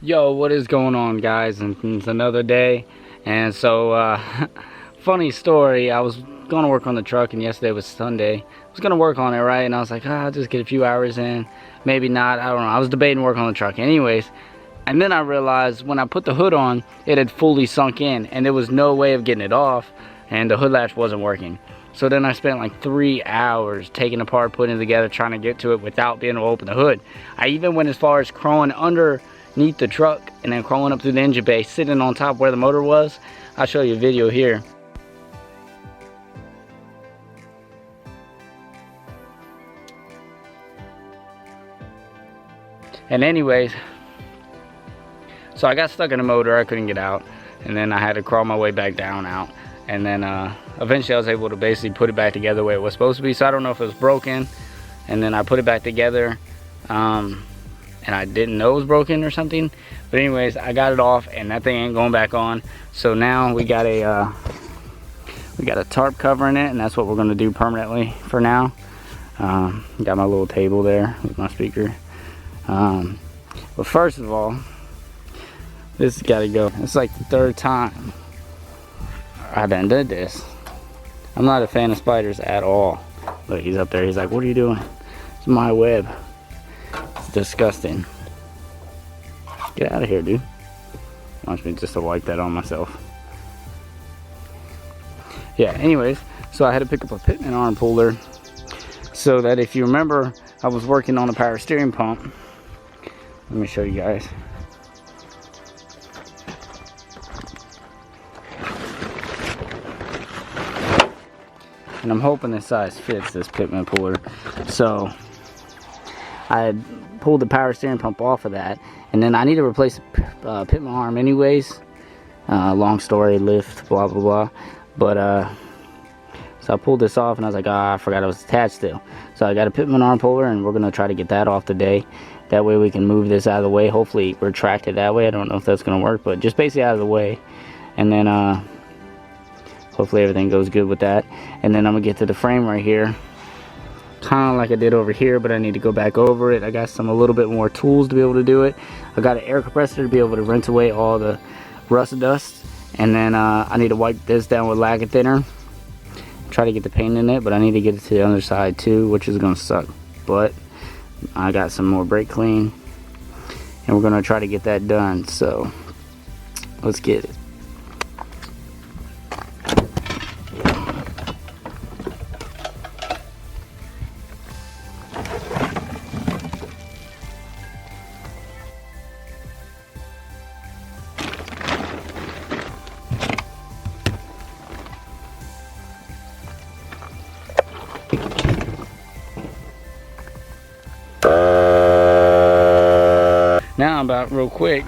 Yo, what is going on, guys? And it's another day. And so funny story, I was gonna work on the truck, and yesterday was Sunday. I was gonna work on it, right? And I was like, I'll just get a few hours in, maybe not, I don't know. I was debating work on the truck anyways. And then I realized when I put the hood on, it had fully sunk in and there was no way of getting it off, and the hood latch wasn't working. So then I spent like 3 hours taking it apart, putting it together, trying to get to it without being able to open the hood. I even went as far as crawling underneath the truck and then crawling up through the engine bay, sitting on top where the motor was. I'll show you a video here. And anyways, so I got stuck in the motor, I couldn't get out, and then I had to crawl my way back down out. And then eventually I was able to basically put it back together the way it was supposed to be. So I don't know if it was broken, and then I put it back together, and I didn't know it was broken or something. But anyways, I got it off, and that thing ain't going back on. So now we got a tarp covering it, and that's what we're gonna do permanently for now. Got my little table there with my speaker. But first of all, this has got to go. It's like the 3rd time I've done this. I'm not a fan of spiders at all. Look, he's up there. He's like, what are you doing? It's my web. It's disgusting. Get out of here, dude. Wants me just to wipe that on myself. Yeah, anyways, so I had to pick up a Pitman arm puller so that if you remember, I was working on a power steering pump. Let me show you guys. And I'm hoping this size fits this Pitman puller. So I had pulled the power steering pump off of that, and then I need to replace the Pitman arm anyways. Long story, lift, blah blah blah. But so I pulled this off, and I was like, I forgot it was attached still. So I got a Pitman arm puller, and we're gonna try to get that off today. That way we can move this out of the way. Hopefully retract it that way. I don't know if that's gonna work, but just basically out of the way. And then hopefully everything goes good with that. And then I'm gonna get to the frame right here, kind of like I did over here, but I need to go back over it. I got a little bit more tools to be able to do it. I got an air compressor to be able to rinse away all the rust dust. And then I need to wipe this down with lacquer thinner, try to get the paint in it, but I need to get it to the other side too, which is gonna suck. But I got some more brake clean, and we're gonna try to get that done. So let's get it. Now about real quick,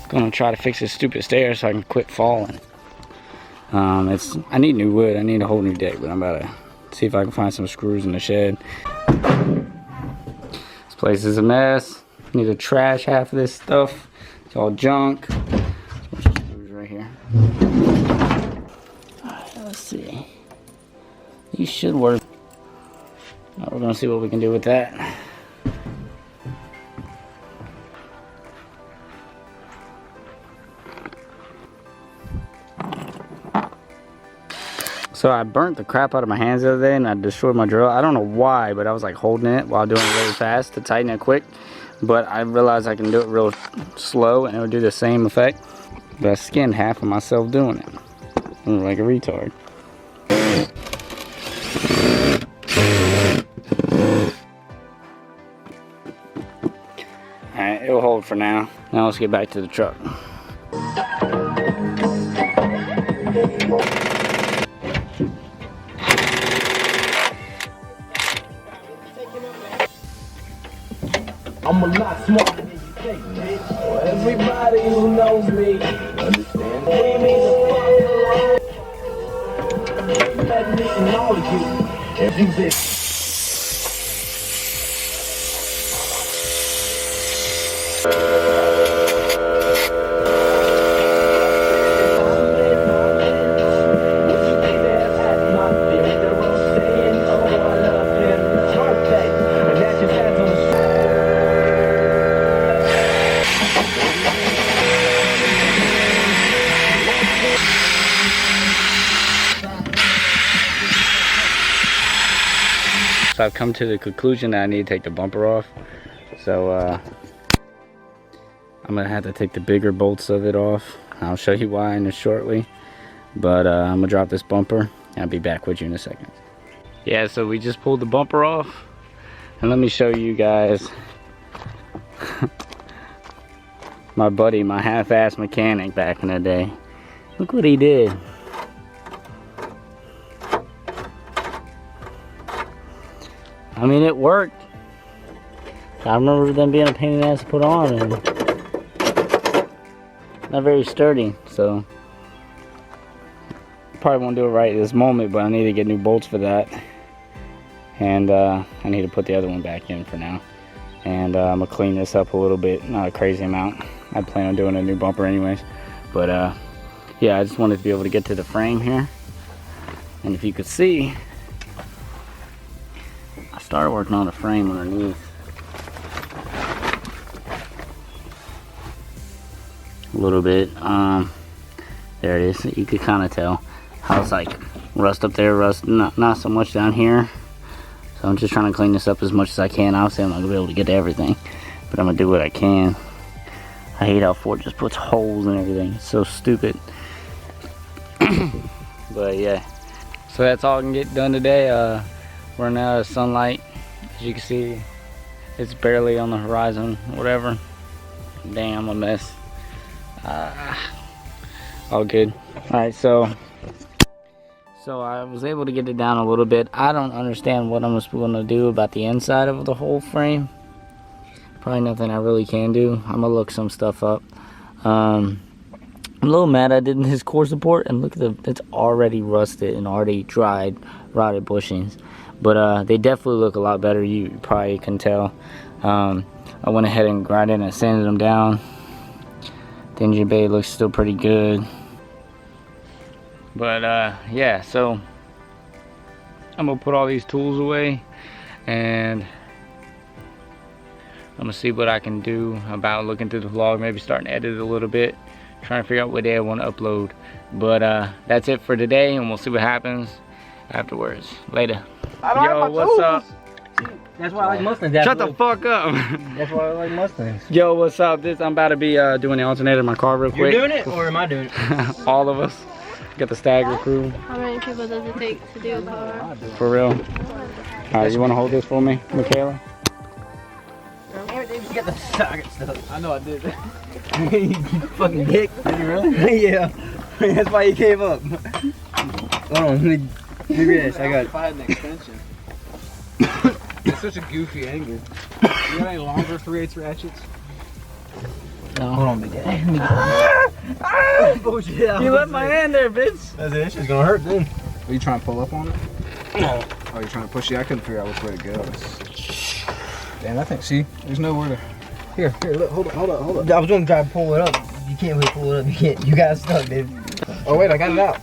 gonna try to fix this stupid stair so I can quit falling. I need new wood, I need a whole new deck, but I'm about to see if I can find some screws in the shed. This place is a mess. Need to trash half of this stuff. It's all junk. There's some screws right here. Alright, let's see. These should work. Now we're gonna see what we can do with that. So I burnt the crap out of my hands the other day, and I destroyed my drill. I don't know why, but I was like holding it while doing it really fast to tighten it quick. But I realized I can do it real slow and it would do the same effect. But I skinned half of myself doing it. I look like a retard. Alright, it'll hold for now. Now let's get back to the truck. I'm a lot smarter than you think, bitch. Well, everybody who knows me understand that. We mean the fuck let me and all of you. If you bitch. I've come to the conclusion that I need to take the bumper off. So I'm gonna have to take the bigger bolts of it off. I'll show you why in shortly. But I'm gonna drop this bumper. I'll be back with you in a second. Yeah, so we just pulled the bumper off. And let me show you guys my buddy, my half-ass mechanic back in the day. Look what he did. I mean, it worked. I remember them being a pain in the ass to put on and not very sturdy, so probably won't do it right at this moment, but I need to get new bolts for that. And I need to put the other one back in for now. And I'm gonna clean this up a little bit, not a crazy amount. I plan on doing a new bumper anyways. But yeah, I just wanted to be able to get to the frame here. And if you could see, I started working on the frame underneath. A little bit. There it is. You could kind of tell how it's like rust up there, rust not so much down here. So I'm just trying to clean this up as much as I can. Obviously I'm not gonna be able to get to everything, but I'm gonna do what I can. I hate how Ford just puts holes in everything. It's so stupid. But yeah, so that's all I can get done today. We're in sunlight. As you can see, it's barely on the horizon, whatever. Damn, a mess. All good. Alright, so I was able to get it down a little bit. I don't understand what I'm supposed to do about the inside of the whole frame. Probably nothing I really can do. I'm gonna look some stuff up. I'm a little mad I didn't his core support, and look at it's already rusted and already dried, rotted bushings. But they definitely look a lot better. You probably can tell. I went ahead and grinded and sanded them down. The engine bay looks still pretty good. But yeah, so I'm gonna put all these tools away and I'm gonna see what I can do about looking through the vlog, maybe starting to edit a little bit, trying to figure out what day I want to upload. But that's it for today, and we'll see what happens afterwards. Later. Yo, what's up? That's why I like Mustangs. Shut the fuck up. That's why I like Mustangs. Yo, what's up? I'm about to be doing the alternator in my car real quick. You're doing it, or am I doing it? All of us. Got the StaggerCrew. How many people does it take to do a car? For real. Alright, you want to hold this for me, Michaela? You got the socket stuff. I know I did. You fucking dick. Did you really? Yeah. That's why you came up. Hold on, let me do this. I got it. If I had an extension. It's such a goofy angle. You got any longer 3/8 ratchets? No. Hold on, big guy. Bullshit. You left my hand there, bitch. That's it. It's gonna hurt then. Are you trying to pull up on it? No. Oh, you're trying to push it? I couldn't figure out which way to go. Damn, I think, see, there's nowhere to... Here, look, hold up. I was gonna try to pull it up. You can't really pull it up. You can't. You got it stuck, dude. Oh, wait, I got it out.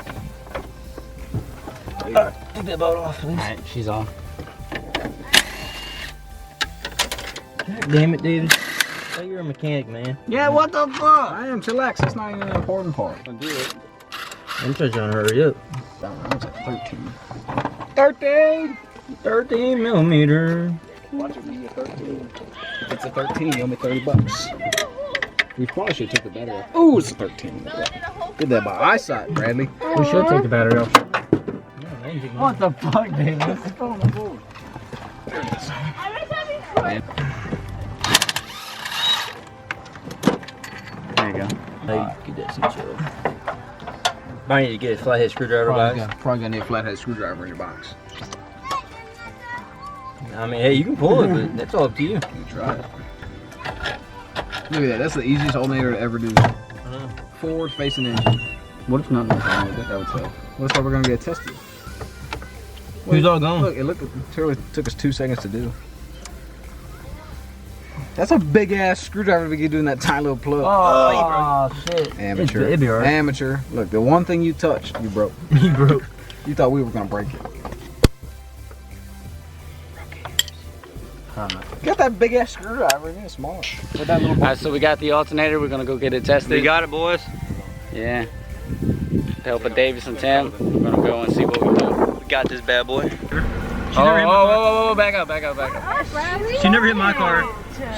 Take that boat off, please. Alright, she's on. God damn it, David. I thought you were a mechanic, man. Yeah, what the fuck? I am, chillax, that's not even an important part. I'll do it. I'm just trying to hurry up. That was at 13! 13 millimeter. Watch it be a 13. If it's a 13, you owe me $30. We probably should have took the battery off. Ooh, it's a 13. Did that by eyesight, Bradley. We should take the battery off. What the fuck, David? What's going on the board? There it is. There you go. Get that situated. I need to get a flathead screwdriver box. Probably gonna need a flathead screwdriver in your box. I mean, hey, you can pull it, but that's all up to you. You try it. Look at that. That's the easiest alternator to ever do. Forward facing engine. What if nothing's wrong with it? That would tell. What if we're gonna get tested? Who's all gone? Look, it literally took us 2 seconds to do. That's a big ass screwdriver to be doing that tiny little plug. Oh, shit. Amateur. It'd be alright. Amateur. Look, the one thing you touched, you broke. You broke. You thought we were gonna break it. Got that big ass screwdriver in it, small. With that little. Alright, so we got the alternator. We're gonna go get it tested. We got it, boys. Yeah. With the help of Davis and Tim, we're gonna go and see what we do. We got this bad boy. Whoa, back up. She never hit my car.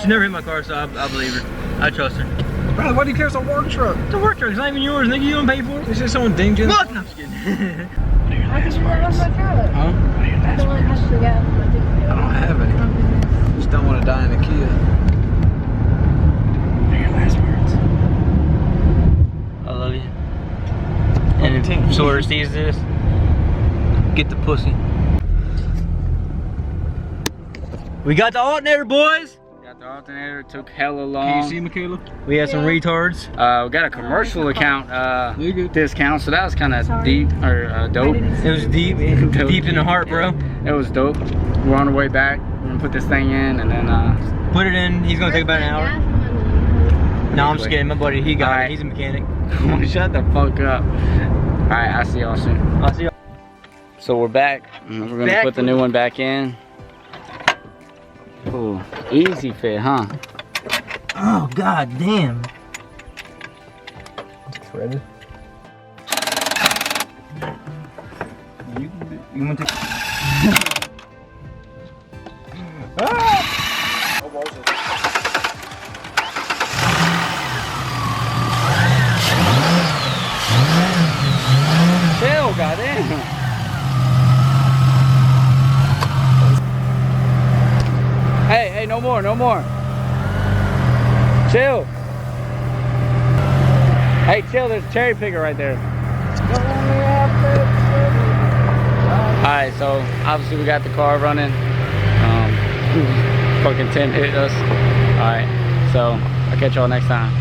She never hit my car, so I believe her. I trust her. Brother, why do you care? It's a work truck. The work truck, it's not even yours, nigga. You don't pay for it. It's just someone dinged you. Look, no, I'm just kidding. I can do that on my truck. Huh? I don't want to have to gas, but I don't have any. Just don't want to die in a Kia. I love you. And if Sawyer sees this, get the pussy. We got the alternator, boys. Got the alternator. Took hella long. Can you see Michaela? We had some retards. We got a commercial account discount, so that was kind of deep or dope. It was deep, deep in the heart, bro. It was dope. We're on the way back. We're gonna put this thing in and then Put it in. He's gonna take about an hour. No, I'm just kidding. My buddy, he got it. He's a mechanic. Shut the fuck up. All right, I'll see y'all soon. I'll see y'all. So we're back. We're gonna put the new one back in. Ooh, easy fit, huh? Oh, god damn. Ready? You want to take... Chill, goddamn. Hey, no more. Chill. Hey, chill, there's a cherry picker right there. Alright, so obviously we got the car running. Fucking Tim hit us. Alright, so I'll catch y'all next time.